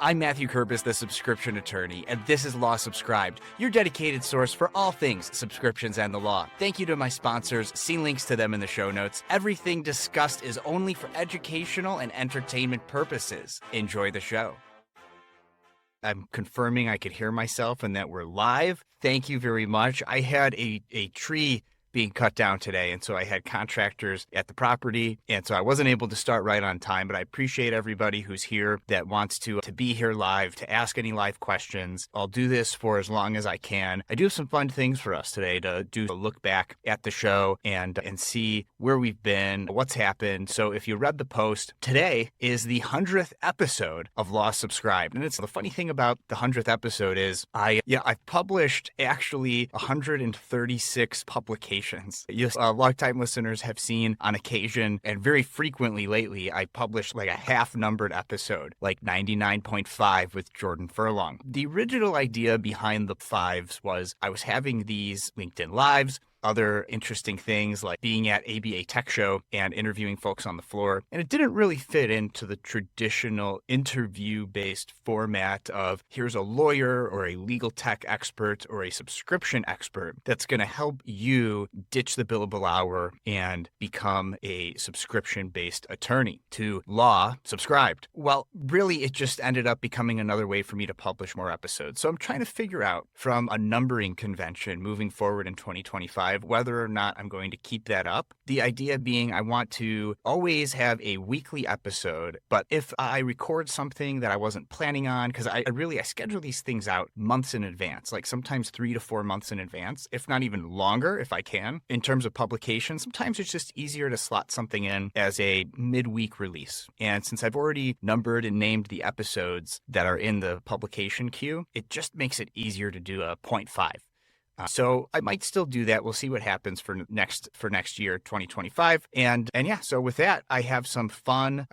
I'm Matthew Kerbis, the subscription attorney, and this is Law Subscribed, your dedicated source for all things subscriptions and the law. Thank you to my sponsors. See links to them in the show notes. Everything discussed is only for educational and entertainment purposes. Enjoy the show. I'm confirming I could hear myself and that we're live. Thank you very much. I had a tree being cut down today, and so I had contractors at the property, and so I wasn't able to start right on time, but I appreciate everybody who's here that wants to be here live, to ask any live questions. I'll do this for as long as I can. I do have some fun things for us today to do a look back at the show and see where we've been, what's happened. So if you read the post, today is the 100th episode of Law Subscribed, and it's the funny thing about the 100th episode is I've published actually 136 publications. Yes, longtime listeners have seen on occasion and very frequently lately, I published like a half-numbered episode, like 99.5 with Jordan Furlong. The original idea behind the fives was I was having these LinkedIn Lives, other interesting things like being at ABA Tech Show and interviewing folks on the floor. And it didn't really fit into the traditional interview-based format of here's a lawyer or a legal tech expert or a subscription expert that's going to help you ditch the billable hour and become a subscription-based attorney to Law Subscribed. Well, really, it just ended up becoming another way for me to publish more episodes. So I'm trying to figure out from a numbering convention moving forward in 2025 whether or not I'm going to keep that up. The idea being I want to always have a weekly episode, but if I record something that I wasn't planning on, because I schedule these things out months in advance, like sometimes 3 to 4 months in advance, if not even longer if I can. In terms of publication, sometimes it's just easier to slot something in as a midweek release. And since I've already numbered and named the episodes that are in the publication queue, it just makes it easier to do a 0.5. So I might still do that. We'll see what happens for next year, 2025. And yeah, so with that, I have some fun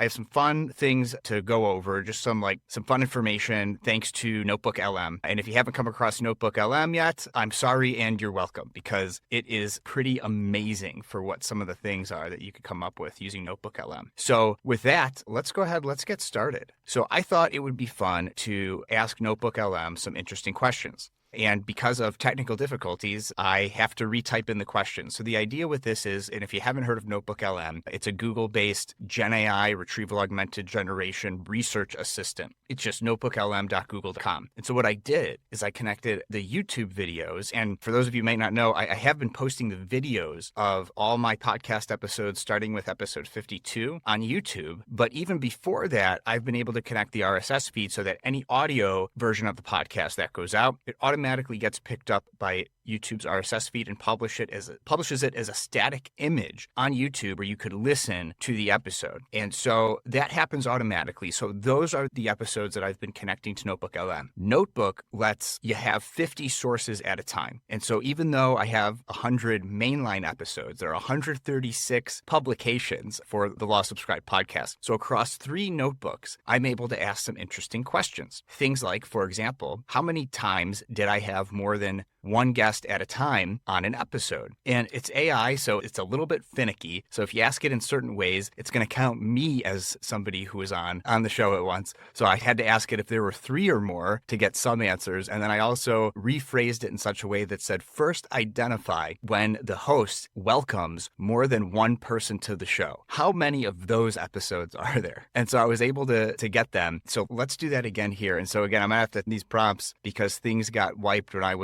things to go over, just some fun information thanks to Notebook LM. And if you haven't come across Notebook LM yet, I'm sorry and you're welcome, because it is pretty amazing for what some of the things are that you could come up with using Notebook LM. So with that, let's get started. So I thought it would be fun to ask Notebook LM some interesting questions. And because of technical difficulties, I have to retype in the questions. So the idea with this is, and if you haven't heard of Notebook LM, it's a Google-based GenAI retrieval augmented generation research assistant. It's just notebooklm.google.com. And so what I did is I connected the YouTube videos. And for those of you who may not know, I have been posting the videos of all my podcast episodes, starting with episode 52 on YouTube. But even before that, I've been able to connect the RSS feed so that any audio version of the podcast that goes out, it automatically gets picked up by YouTube's RSS feed and publishes it as a static image on YouTube where you could listen to the episode. And so that happens automatically. So those are the episodes that I've been connecting to Notebook LM. Notebook lets you have 50 sources at a time. And so even though I have 100 mainline episodes, there are 136 publications for the Law Subscribed podcast. So across 3 notebooks, I'm able to ask some interesting questions. Things like, for example, how many times did I have more than one guest at a time on an episode? And it's AI, so it's a little bit finicky. So if you ask it in certain ways, it's going to count me as somebody who was on the show at once. So I had to ask it if there were 3 or more to get some answers. And then I also rephrased it in such a way that said, first identify when the host welcomes more than one person to the show. How many of those episodes are there? And so I was able to get them. So let's do that again here. And so again, I'm going to have to these prompts because things got wiped when I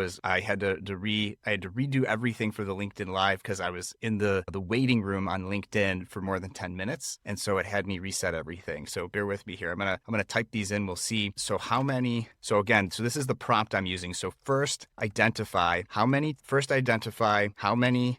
had to redo everything for the LinkedIn Live because I was in the waiting room on LinkedIn for more than 10 minutes. And so it had me reset everything. So bear with me here. I'm gonna type these in. We'll see. So this is the prompt I'm using. So first identify how many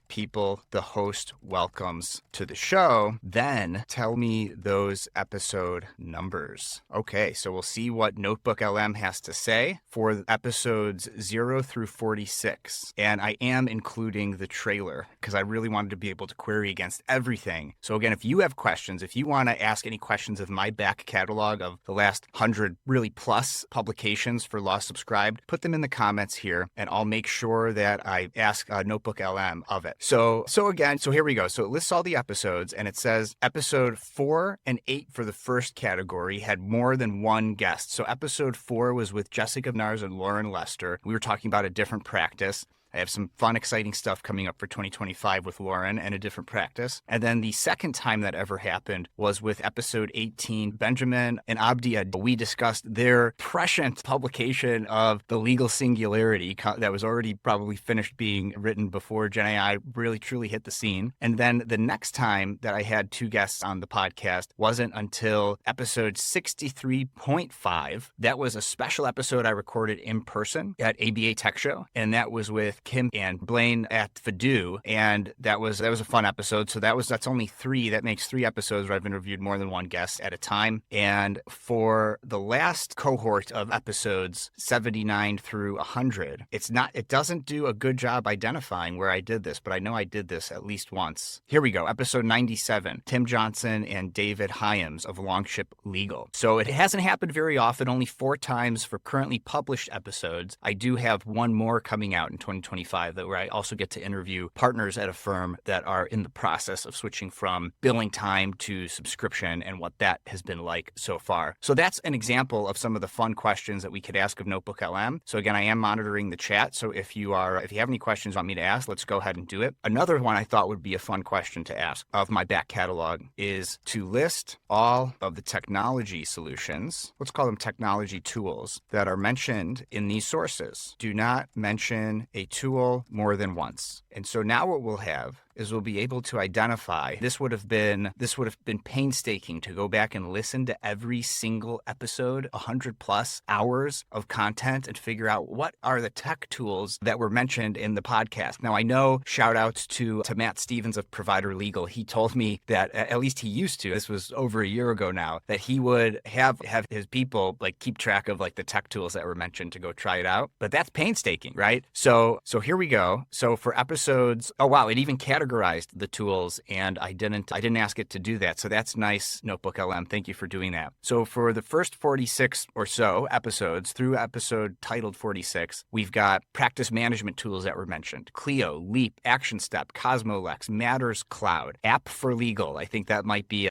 people the host welcomes to the show. Then tell me those episode numbers. Okay, so we'll see what Notebook LM has to say for episodes 0 through 40. 46. And I am including the trailer because I really wanted to be able to query against everything. So again, if you have questions, if you want to ask any questions of my back catalog of the last 100 really plus publications for Law Subscribed, put them in the comments here and I'll make sure that I ask Notebook LM of it. So here we go. So it lists all the episodes and it says episode 4 and 8 for the first category had more than one guest. So episode 4 was with Jessica Nars and Lauren Lester. We were talking about a different practice. I have some fun, exciting stuff coming up for 2025 with Lauren and a different practice. And then the second time that ever happened was with episode 18, Benjamin and Abdia. We discussed their prescient publication of The Legal Singularity that was already probably finished being written before Gen AI really truly hit the scene. And then the next time that I had two guests on the podcast wasn't until episode 63.5. That was a special episode I recorded in person at ABA Tech Show. And that was with Kim and Blaine at Fadoo, and that was a fun episode. So that's only 3. That makes 3 episodes where I've interviewed more than one guest at a time. And for the last cohort of episodes, 79 through 100, it doesn't do a good job identifying where I did this, but I know I did this at least once. Here we go, episode 97, Tim Johnson and David Hyams of Longship Legal. So it hasn't happened very often, only 4 times for currently published episodes. I do have one more coming out in 2025 where I also get to interview partners at a firm that are in the process of switching from billing time to subscription and what that has been like so far. So that's an example of some of the fun questions that we could ask of Notebook LM. So again, I am monitoring the chat. So if you have any questions you want me to ask, let's go ahead and do it. Another one I thought would be a fun question to ask of my back catalog is to list all of the technology solutions, let's call them technology tools, that are mentioned in these sources. Do not mention a tool more than once. And so now what we'll have is we'll be able to identify, this would have been painstaking to go back and listen to every single episode, 100 plus hours of content, and figure out what are the tech tools that were mentioned in the podcast. Now I know, shout outs to Matt Stevens of Provider Legal. He told me that, at least he used to, this was over a year ago now, that he would have his people keep track of the tech tools that were mentioned to go try it out. But that's painstaking, right? So here we go. So for episodes, oh wow, it even categorized the tools, and I didn't ask it to do that. So that's nice, Notebook LM. Thank you for doing that. So for the first 46 or so episodes, through episode titled 46, we've got practice management tools that were mentioned: Clio, Leap, ActionStep, Cosmolex, Matters Cloud, App for Legal. I think that might be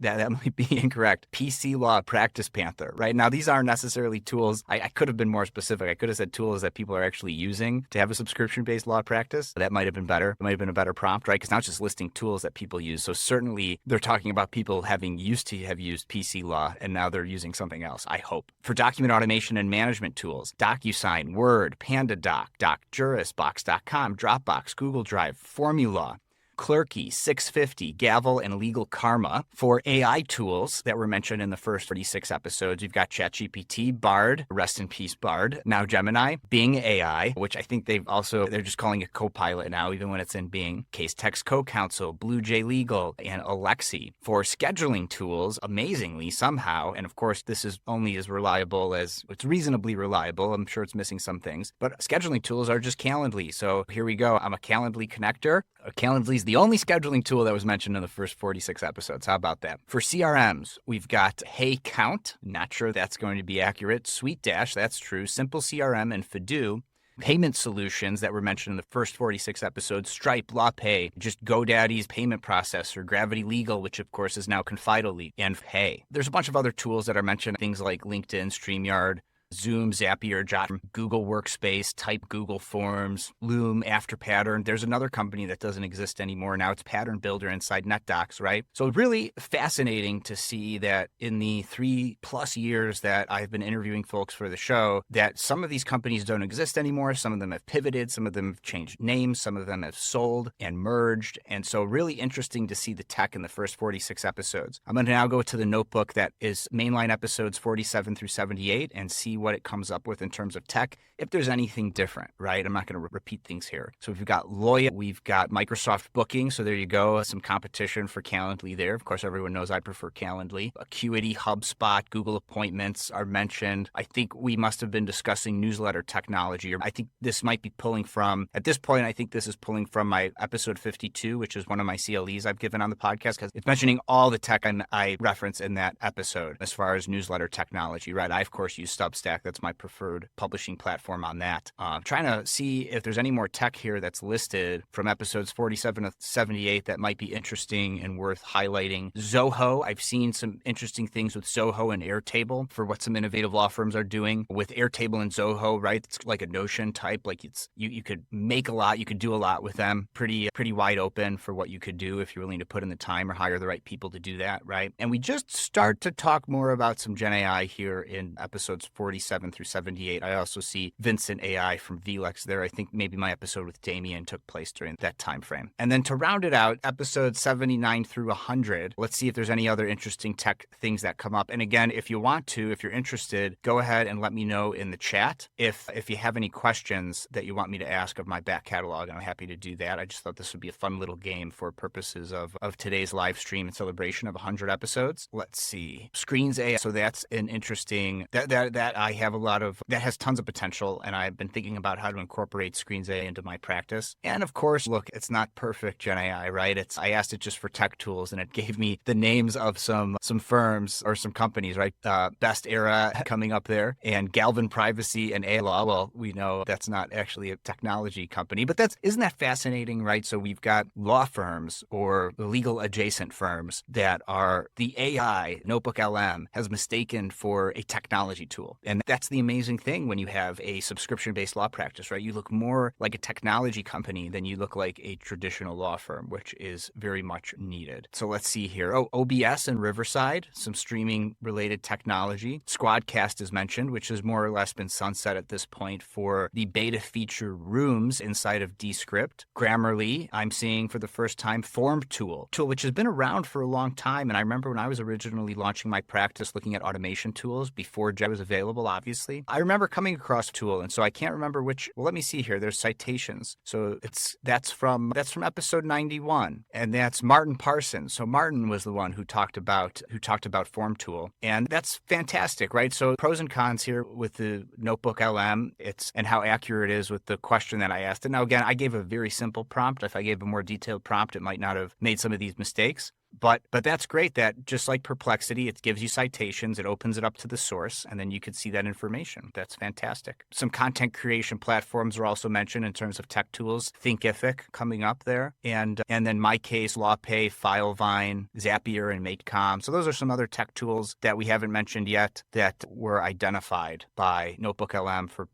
incorrect. PC Law, Practice Panther. Right now, these aren't necessarily tools. I could have been more specific. I could have said tools that people are actually using to have a subscription-based law practice. That might have been better. It might have been a better prompt, right? Because now it's just listing tools that people use. So certainly they're talking about people used to have used PC Law, and now they're using something else, I hope. For document automation and management tools, DocuSign, Word, PandaDoc, DocJuris, Box.com, Dropbox, Google Drive, Formula, Clerky, 650, Gavel, and Legal Karma. For AI tools that were mentioned in the first 46 episodes, you've got ChatGPT, Bard, rest in peace Bard, now Gemini, Bing AI, which I think they're just calling it Copilot now, even when it's in Bing, Casetext Co-Counsel, BlueJ Legal, and Alexi. For scheduling tools, amazingly, somehow, and of course this is only as reliable as, it's reasonably reliable, I'm sure it's missing some things, but scheduling tools are just Calendly. So here we go, I'm a Calendly connector. Calendly is the only scheduling tool that was mentioned in the first 46 episodes. How about that? For CRMs, we've got Hey Count. Not sure that's going to be accurate. SweetDash, that's true. Simple CRM and Fadoo. Payment solutions that were mentioned in the first 46 episodes: Stripe, LawPay, just GoDaddy's payment processor, Gravity Legal, which of course is now Confidally, and Hey. There's a bunch of other tools that are mentioned, things like LinkedIn, StreamYard, Zoom, Zapier, Jot, Google Workspace, Type, Google Forms, Loom, Afterpattern. There's another company that doesn't exist anymore. Now it's Pattern Builder inside NetDocs, right? So really fascinating to see that in the 3+ years that I've been interviewing folks for the show, that some of these companies don't exist anymore. Some of them have pivoted. Some of them have changed names. Some of them have sold and merged. And so really interesting to see the tech in the first 46 episodes. I'm going to now go to the notebook that is mainline episodes 47 through 78 and see what it comes up with in terms of tech, if there's anything different, right? I'm not going to repeat things here. So we've got Loya, we've got Microsoft Booking. So there you go, some competition for Calendly there. Of course, everyone knows I prefer Calendly. Acuity, HubSpot, Google Appointments are mentioned. I think we must have been discussing newsletter technology. I think this might be pulling from, at this point, I think this is pulling from my episode 52, which is one of my CLEs I've given on the podcast, because it's mentioning all the tech I reference in that episode as far as newsletter technology, right? I, of course, use Substack. That's my preferred publishing platform on that. Trying to see if there's any more tech here that's listed from episodes 47 to 78 that might be interesting and worth highlighting. Zoho, I've seen some interesting things with Zoho and Airtable for what some innovative law firms are doing with Airtable and Zoho, right? It's like a Notion type, like it's you could make a lot, you could do a lot with them. Pretty wide open for what you could do if you're willing to put in the time or hire the right people to do that, right? And we just start to talk more about some Gen AI here in episodes 47 through 78. I also see Vincent AI from VLEX there. I think maybe my episode with Damien took place during that time frame. And then to round it out, episodes 79 through 100, let's see if there's any other interesting tech things that come up. And again, if you want to, if you're interested, go ahead and let me know in the chat if you have any questions that you want me to ask of my back catalog, and I'm happy to do that. I just thought this would be a fun little game for purposes of today's live stream and celebration of 100 episodes. Let's see. Screens AI. So that's an interesting, that I have a lot of, that has tons of potential, and I've been thinking about how to incorporate Screens AI into my practice. And of course, look, it's not perfect Gen AI, right? I asked it just for tech tools, and it gave me the names of some firms or some companies, right? Best Era coming up there, and Galvin Privacy and AI Law. Well, we know that's not actually a technology company, but isn't that fascinating, right? So we've got law firms or legal adjacent firms that are the AI, Notebook LM, has mistaken for a technology tool. And that's the amazing thing when you have a subscription-based law practice, right? You look more like a technology company than you look like a traditional law firm, which is very much needed. So let's see here. Oh, OBS and Riverside, some streaming-related technology. Squadcast is mentioned, which has more or less been sunset at this point for the beta feature rooms inside of Descript. Grammarly, I'm seeing for the first time, FormTool, which has been around for a long time. And I remember when I was originally launching my practice looking at automation tools before Jet was available, obviously. I remember coming across Tool, and so I can't remember which. Well, let me see here. There's citations. So that's from episode 91, and that's Martin Parsons. So Martin was the one who talked about FormTool, and that's fantastic, right? So pros and cons here with the Notebook LM, and how accurate it is with the question that I asked. And now again, I gave a very simple prompt. If I gave a more detailed prompt, it might not have made some of these mistakes. But that's great that just like Perplexity, it gives you citations, it opens it up to the source, and then you can see that information. That's fantastic. Some content creation platforms are also mentioned in terms of tech tools. Thinkific coming up there, and then MyCase, LawPay, FileVine, Zapier, and MateCom. So those are some other tech tools that we haven't mentioned yet that were identified by Notebook LM for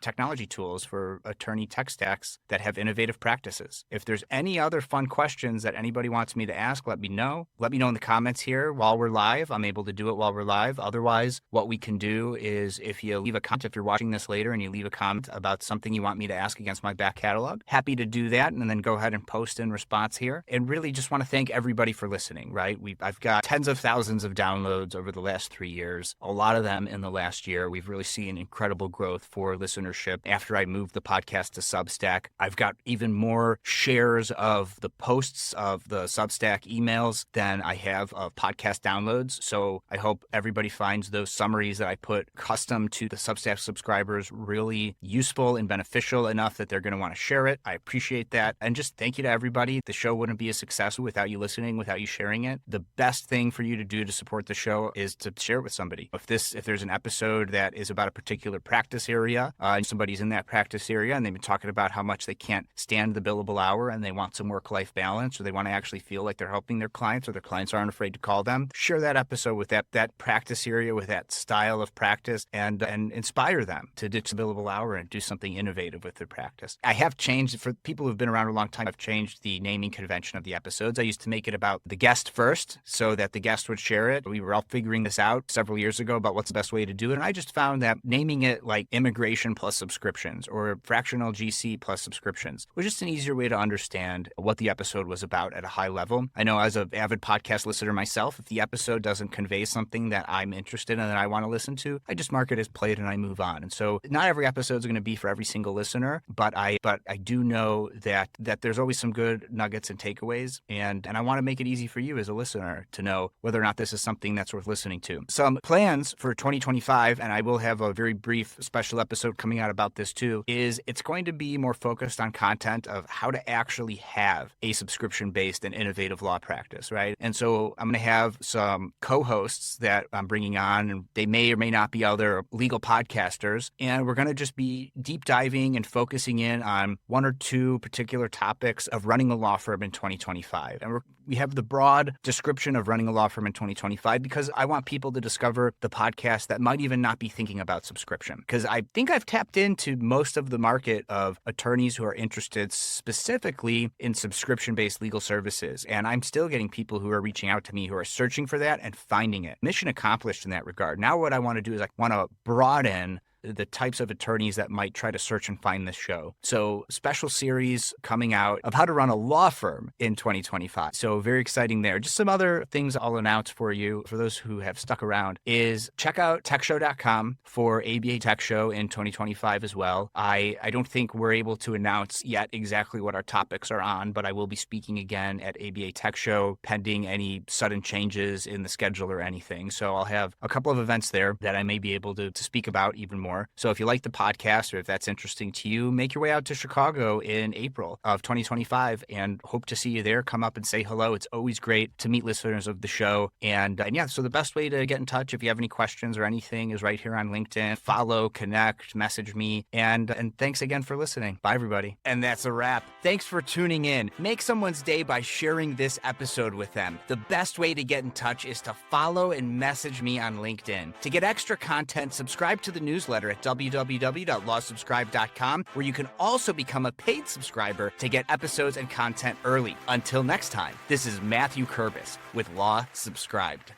technology tools for attorney tech stacks that have innovative practices. If there's any other fun questions that anybody wants me to ask, let me know. Let me know in the comments here while we're live. I'm able to do it while we're live. Otherwise, what we can do is if you leave a comment, if you're watching this later and you leave a comment about something you want me to ask against my back catalog, happy to do that, and then go ahead and post in response here. And really just want to thank everybody for listening, right? I've got tens of thousands of downloads over the last 3 years, a lot of them in the last year. We've really seen incredible growth for listenership. After I moved the podcast to Substack, I've got even more shares of the posts of the Substack emails than I have of podcast downloads. So I hope everybody finds those summaries that I put custom to the Substack subscribers really useful and beneficial enough that they're going to want to share it. I appreciate that. And just thank you to everybody. The show wouldn't be a success without you listening, without you sharing it. The best thing for you to do to support the show is to share it with somebody. If there's an episode that is about a particular practice area, and somebody's in that practice area and they've been talking about how much they can't stand the billable hour and they want some work-life balance, or they want to actually feel like they're helping their clients, or their clients aren't afraid to call them, share that episode with that practice area, with that style of practice, and inspire them to ditch the billable hour and do something innovative with their practice. I have changed, for people who've been around a long time, I've changed the naming convention of the episodes. I used to make it about the guest first so that the guest would share it. We were all figuring this out several years ago about what's the best way to do it. And I just found that naming it like immigration plus subscriptions or fractional GC plus subscriptions was just an easier way to understand what the episode was about at a high level. I know as an avid podcast listener myself, if the episode doesn't convey something that I'm interested in and that I want to listen to, I just mark it as played and I move on. And so not every episode is going to be for every single listener, but I do know that there's always some good nuggets and takeaways, and I want to make it easy for you as a listener to know whether or not this is something that's worth listening to. Some plans for 2025, and I will have a very brief special episode coming out about this too, is it's going to be more focused on content of how to actually have a subscription-based and innovative law practice, right? And so I'm going to have some co-hosts that I'm bringing on, and they may or may not be other legal podcasters, and we're going to just be deep diving and focusing in on one or two particular topics of running a law firm in 2025. And we have the broad description of running a law firm in 2025 because I want people to discover the podcast that might even not be thinking about subscription. Because I think I've tapped into most of the market of attorneys who are interested specifically in subscription-based legal services. And I'm still getting people who are reaching out to me who are searching for that and finding it. Mission accomplished in that regard. Now what I want to do is I want to broaden the types of attorneys that might try to search and find this show. So special series coming out of how to run a law firm in 2025. So very exciting there. Just some other things I'll announce for you, for those who have stuck around, is check out techshow.com for ABA Tech Show in 2025 as well. I don't think we're able to announce yet exactly what our topics are on, but I will be speaking again at ABA Tech Show pending any sudden changes in the schedule or anything. So I'll have a couple of events there that I may be able to speak about even more. So if you like the podcast or if that's interesting to you, make your way out to Chicago in April of 2025 and hope to see you there. Come up and say hello. It's always great to meet listeners of the show. And yeah, so the best way to get in touch if you have any questions or anything is right here on LinkedIn. Follow, connect, message me. And thanks again for listening. Bye, everybody. And that's a wrap. Thanks for tuning in. Make someone's day by sharing this episode with them. The best way to get in touch is to follow and message me on LinkedIn. To get extra content, subscribe to the newsletter at www.lawsubscribe.com, where you can also become a paid subscriber to get episodes and content early. Until next time, this is Matthew Kurbis with Law Subscribed.